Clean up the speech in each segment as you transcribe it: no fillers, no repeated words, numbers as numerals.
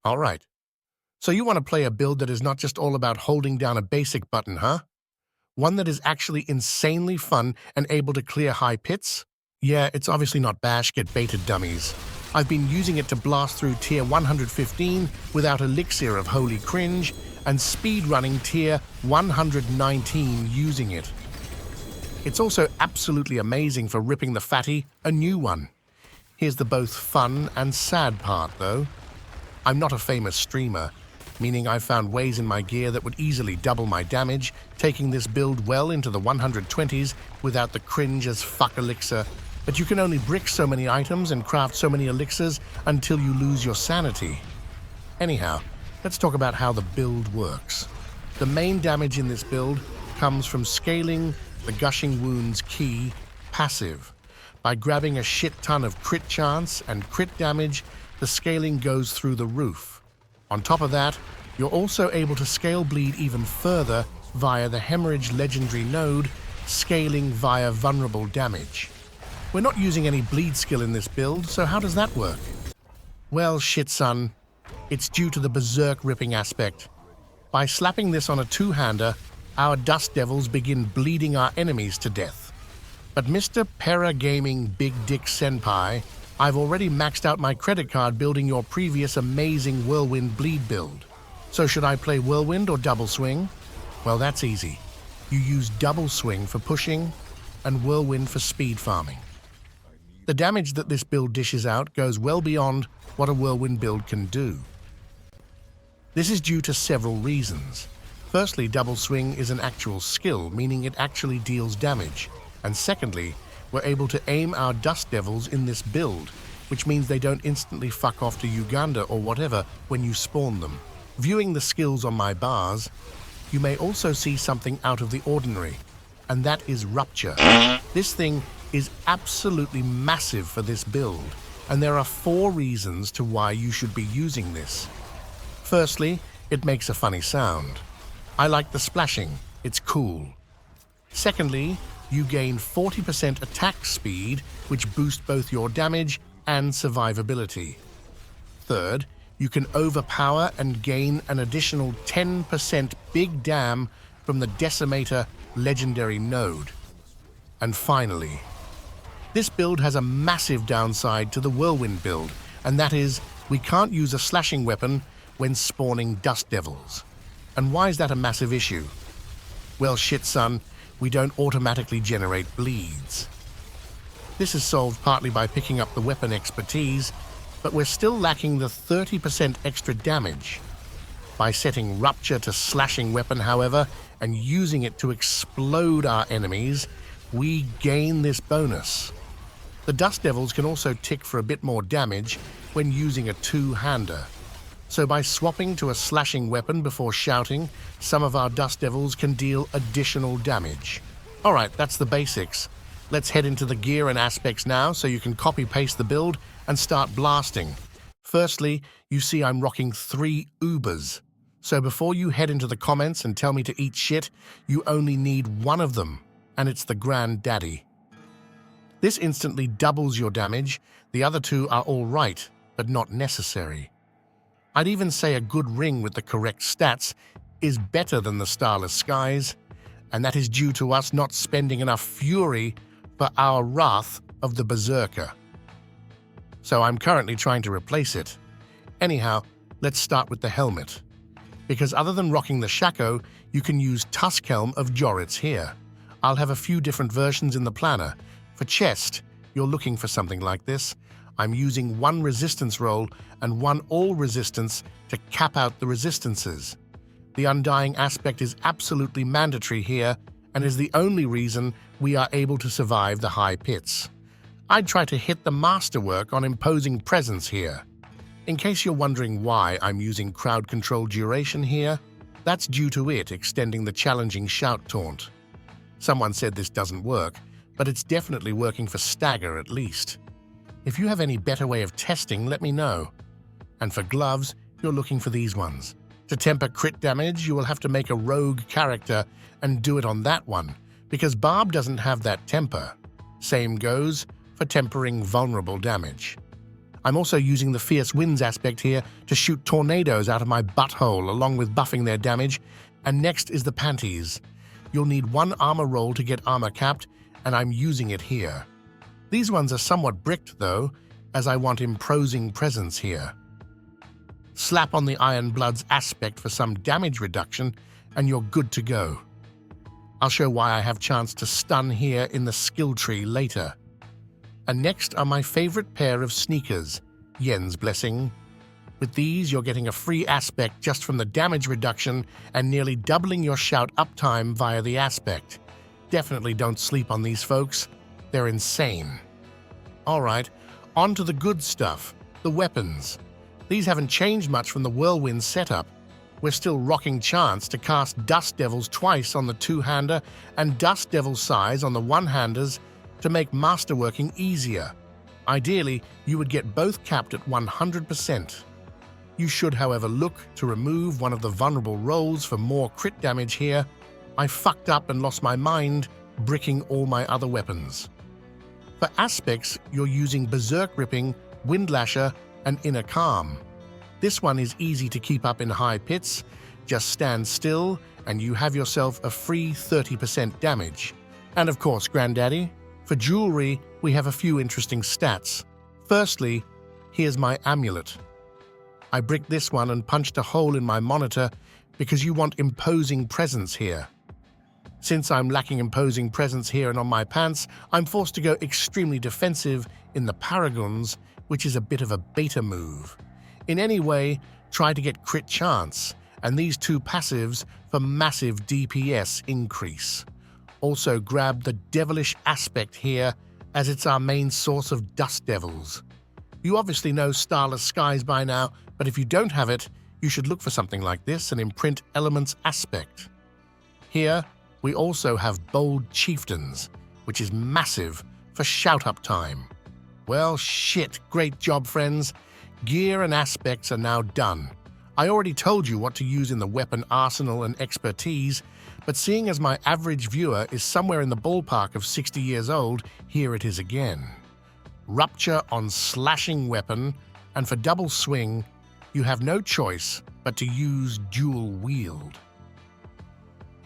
All right. So you want to play a build that is not just all about holding down a basic button, huh? One that is actually insanely fun and able to clear high pits? Yeah, it's obviously not bash, get baited dummies. I've been using it to blast through tier 115 without elixir of holy cringe and speedrunning tier 119 using it. It's also absolutely amazing for ripping the fatty a new one. Here's the both fun and sad part though. I'm not a famous streamer, meaning I've found ways in my gear that would easily double my damage, taking this build well into the 120s without the cringe as fuck elixir. But you can only brick so many items and craft so many elixirs until you lose your sanity. Anyhow, let's talk about how the build works. The main damage in this build comes from scaling the Gushing Wounds key passive. By grabbing a shit ton of crit chance and crit damage, the scaling goes through the roof. On top of that, you're also able to scale bleed even further via the Hemorrhage legendary node, scaling via vulnerable damage. We're not using any bleed skill in this build, so how does that work? Well, shit son, it's due to the berserk ripping aspect. By slapping this on a two-hander, our dust devils begin bleeding our enemies to death. But Mr. Paragaming Big Dick Senpai, I've already maxed out my credit card building your previous amazing Whirlwind bleed build. So should I play Whirlwind or Double Swing? Well, that's easy. You use Double Swing for pushing and Whirlwind for speed farming. The damage that this build dishes out goes well beyond what a Whirlwind build can do. This is due to several reasons. Firstly, Double Swing is an actual skill, meaning it actually deals damage. And secondly, we're able to aim our dust devils in this build, which means they don't instantly fuck off to Uganda or whatever when you spawn them. Viewing the skills on my bars, you may also see something out of the ordinary, and that is Rupture. This thing is absolutely massive for this build, and there are 4 reasons to why you should be using this. Firstly, it makes a funny sound. I like the splashing, it's cool. Secondly, you gain 40% attack speed, which boosts both your damage and survivability. Third, you can overpower and gain an additional 10% big dam from the Decimator legendary node. And finally, this build has a massive downside to the Whirlwind build, and that is we can't use a slashing weapon when spawning dust devils. And why is that a massive issue? Well, shit son, we don't automatically generate bleeds. This is solved partly by picking up the weapon expertise, but we're still lacking the 30% extra damage. By setting Rupture to slashing weapon, however, and using it to explode our enemies, we gain this bonus. The Dust Devils can also tick for a bit more damage when using a two-hander. So by swapping to a slashing weapon before shouting, some of our Dust Devils can deal additional damage. Alright, that's the basics. Let's head into the gear and aspects now so you can copy-paste the build and start blasting. Firstly, you see I'm rocking 3 Ubers. So before you head into the comments and tell me to eat shit, you only need one of them, and it's the Granddaddy. This instantly doubles your damage. The other 2 are alright, but not necessary. I'd even say a good ring with the correct stats is better than the Starless Skies, and that is due to us not spending enough fury for our Wrath of the Berserker. So I'm currently trying to replace it. Anyhow, let's start with the helmet. Because other than rocking the Shako, you can use Tusk Helm of Joritz here. I'll have a few different versions in the planner. For chest, you're looking for something like this. I'm using 1 resistance roll and 1 all resistance to cap out the resistances. The Undying aspect is absolutely mandatory here and is the only reason we are able to survive the high pits. I'd try to hit the masterwork on Imposing Presence here. In case you're wondering why I'm using crowd control duration here, that's due to it extending the challenging shout taunt. Someone said this doesn't work, but it's definitely working for Stagger at least. If you have any better way of testing, let me know. And for gloves, you're looking for these ones. To temper crit damage, you will have to make a rogue character and do it on that one, because Barb doesn't have that temper. Same goes for tempering vulnerable damage. I'm also using the Fierce Winds aspect here to shoot tornadoes out of my butthole along with buffing their damage. And next is the Panties. You'll need 1 armor roll to get armor capped, and I'm using it here. These ones are somewhat bricked though, as I want imposing presence here. Slap on the Iron Blood's aspect for some damage reduction, and you're good to go. I'll show why I have chance to stun here in the skill tree later. And next are my favorite pair of sneakers, Yen's Blessing. With these, you're getting a free aspect just from the damage reduction and nearly doubling your shout uptime via the aspect. Definitely don't sleep on these folks. They're insane. Alright, on to the good stuff, the weapons. These haven't changed much from the Whirlwind setup. We're still rocking chance to cast Dust Devils twice on the 2-hander and Dust Devil Size on the 1-handers to make masterworking easier. Ideally, you would get both capped at 100%. You should, however, look to remove one of the vulnerable rolls for more crit damage here. I fucked up and lost my mind, bricking all my other weapons. For aspects, you're using Berserk Ripping, Windlasher, and Inner Calm. This one is easy to keep up in high pits. Just stand still, and you have yourself a free 30% damage. And of course, Granddaddy, for jewelry, we have a few interesting stats. Firstly, here's my amulet. I bricked this one and punched a hole in my monitor because you want imposing presence here. Since I'm lacking imposing presence here and on my pants, I'm forced to go extremely defensive in the Paragons, which is a bit of a beta move. In any way, try to get crit chance, and these 2 passives for massive DPS increase. Also grab the Devilish aspect here, as it's our main source of Dust Devils. You obviously know Starless Skies by now, but if you don't have it, you should look for something like this and imprint Elements aspect. Here, we also have Bold Chieftains, which is massive for shout-up time. Well, shit, great job, friends. Gear and aspects are now done. I already told you what to use in the weapon arsenal and expertise, but seeing as my average viewer is somewhere in the ballpark of 60 years old, here it is again. Rupture on Slashing Weapon, and for double swing, you have no choice but to use Dual Wield.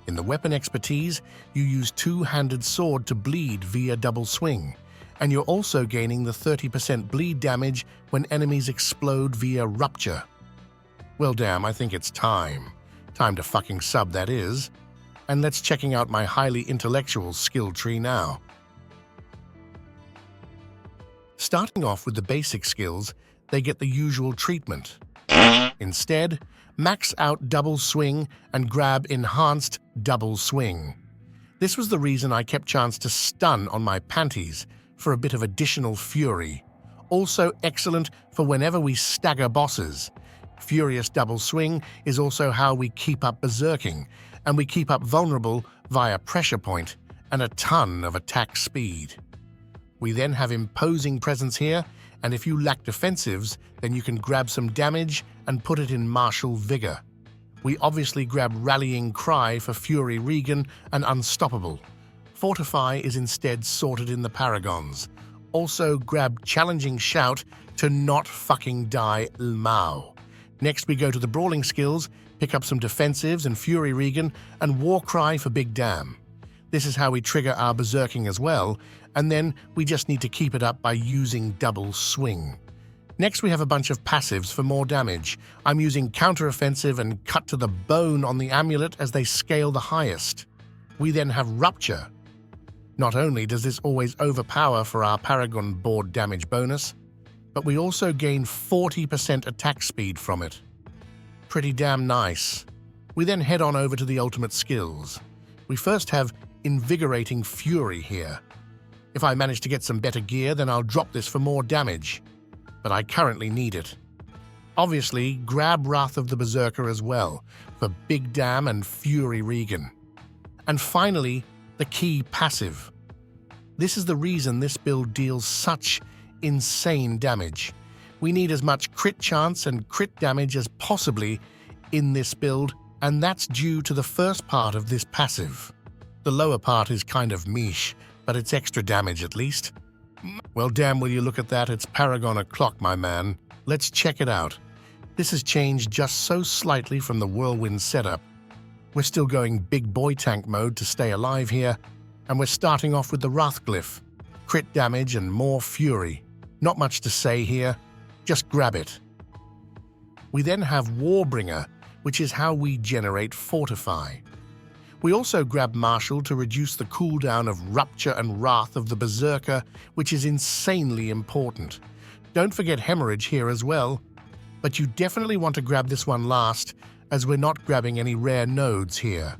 In the weapon expertise, you use 2-handed sword to bleed via double swing, and you're also gaining the 30% bleed damage when enemies explode via rupture. Well damn, I think it's time. Time to fucking sub, that is. And let's checking out my highly intellectual skill tree now. Starting off with the basic skills, they get the usual treatment. Instead, max out double swing and grab enhanced double swing. This was the reason I kept chance to stun on my panties for a bit of additional fury. Also excellent for whenever we stagger bosses. Furious double swing is also how we keep up berserking, and we keep up vulnerable via pressure point and a ton of attack speed. We then have imposing presence here, and if you lack defensives, then you can grab some damage and put it in martial vigor. We obviously grab Rallying Cry for Fury Regan and Unstoppable. Fortify is instead sorted in the Paragons. Also grab Challenging Shout to not fucking die Mao. Next we go to the brawling skills, pick up some defensives and Fury Regan, and War Cry for Big Damn. This is how we trigger our berserking as well, and then we just need to keep it up by using double swing. Next we have a bunch of passives for more damage. I'm using counter-offensive and cut to the bone on the amulet as they scale the highest. We then have Rupture. Not only does this always overpower for our Paragon board damage bonus, but we also gain 40% attack speed from it. Pretty damn nice. We then head on over to the ultimate skills. We first have Invigorating Fury here. If I manage to get some better gear, then I'll drop this for more damage, but I currently need it. Obviously, grab Wrath of the Berserker as well, for Big Damn and Fury Regan. And finally, the key passive. This is the reason this build deals such insane damage. We need as much crit chance and crit damage as possibly in this build, and that's due to the first part of this passive. The lower part is kind of mish, but it's extra damage at least. Well, damn, will you look at that? It's Paragon o'clock, my man. Let's check it out. This has changed just so slightly from the whirlwind setup. We're still going big boy tank mode to stay alive here, and we're starting off with the Wrathglyph. Crit damage and more fury. Not much to say here, just grab it. We then have Warbringer, which is how we generate Fortify. We also grab Marshal to reduce the cooldown of Rupture and Wrath of the Berserker, which is insanely important. Don't forget Hemorrhage here as well, but you definitely want to grab this one last, as we're not grabbing any rare nodes here.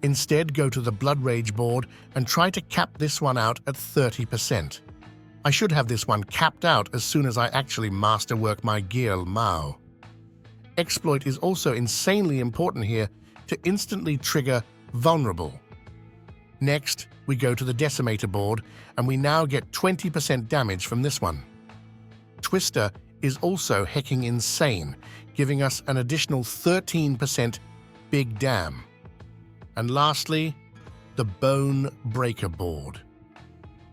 Instead, go to the Blood Rage board and try to cap this one out at 30%. I should have this one capped out as soon as I actually masterwork my Gil Mao. Exploit is also insanely important here to instantly trigger Vulnerable. Next, we go to the Decimator board, and we now get 20% damage from this one. Twister is also hecking insane, giving us an additional 13% Big Damn. And lastly, the Bone Breaker board.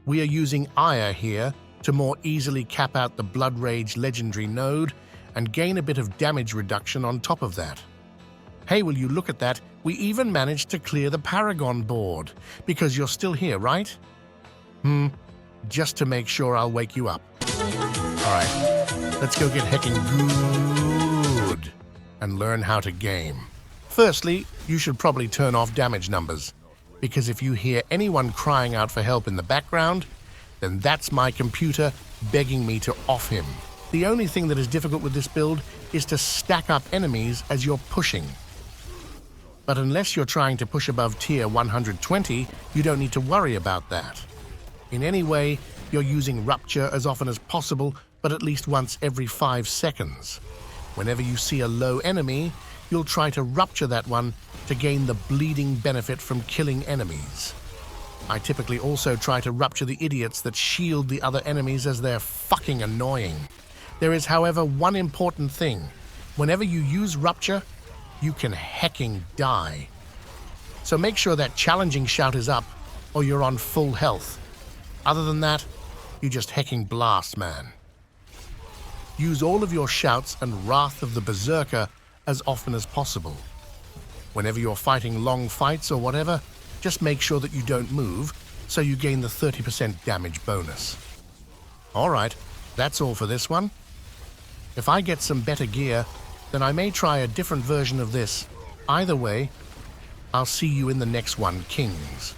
We are using Ire here to more easily cap out the Blood Rage legendary node and gain a bit of damage reduction on top of that. Hey, will you look at that? We even managed to clear the Paragon board, because you're still here, right? Just to make sure I'll wake you up. Alright, let's go get hecking good and learn how to game. Firstly, you should probably turn off damage numbers, because if you hear anyone crying out for help in the background, then that's my computer begging me to off him. The only thing that is difficult with this build is to stack up enemies as you're pushing. But unless you're trying to push above tier 120, you don't need to worry about that. In any way, you're using Rupture as often as possible, but at least once every 5 seconds. Whenever you see a low enemy, you'll try to Rupture that one to gain the bleeding benefit from killing enemies. I typically also try to Rupture the idiots that shield the other enemies, as they're fucking annoying. There is, however, one important thing. Whenever you use Rupture, you can hecking die. So make sure that challenging shout is up, or you're on full health. Other than that, you just hecking blast, man. Use all of your shouts and Wrath of the Berserker as often as possible. Whenever you're fighting long fights or whatever, just make sure that you don't move, so you gain the 30% damage bonus. Alright, that's all for this one. If I get some better gear, then I may try a different version of this. Either way, I'll see you in the next one, Kings.